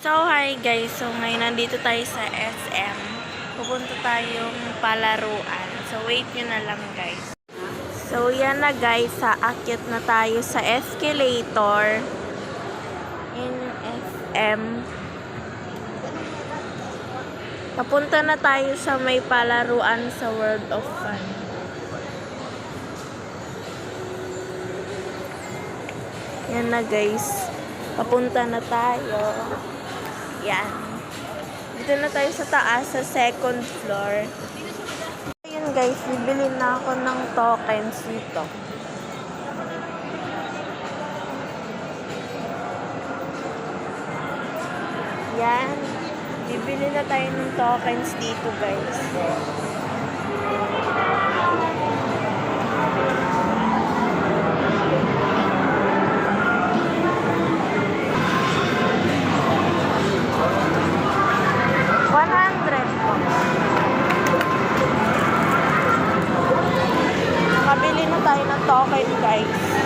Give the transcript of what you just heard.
So, hi guys. So, ngayon nandito tayo sa SM. Pupunta tayong palaruan. So, wait nyo na lang guys. So, yan na guys. Aakyat na tayo sa escalator in SM. Papunta na tayo sa may palaruan sa World of Fun. Yan na guys. Papunta na tayo. Yan. Dito na tayo sa taas, sa second floor. Ayun guys, bibili na ako ng tokens dito. Yan. Bibili na tayo ng tokens dito guys. Nakabili na tayo ng token guys.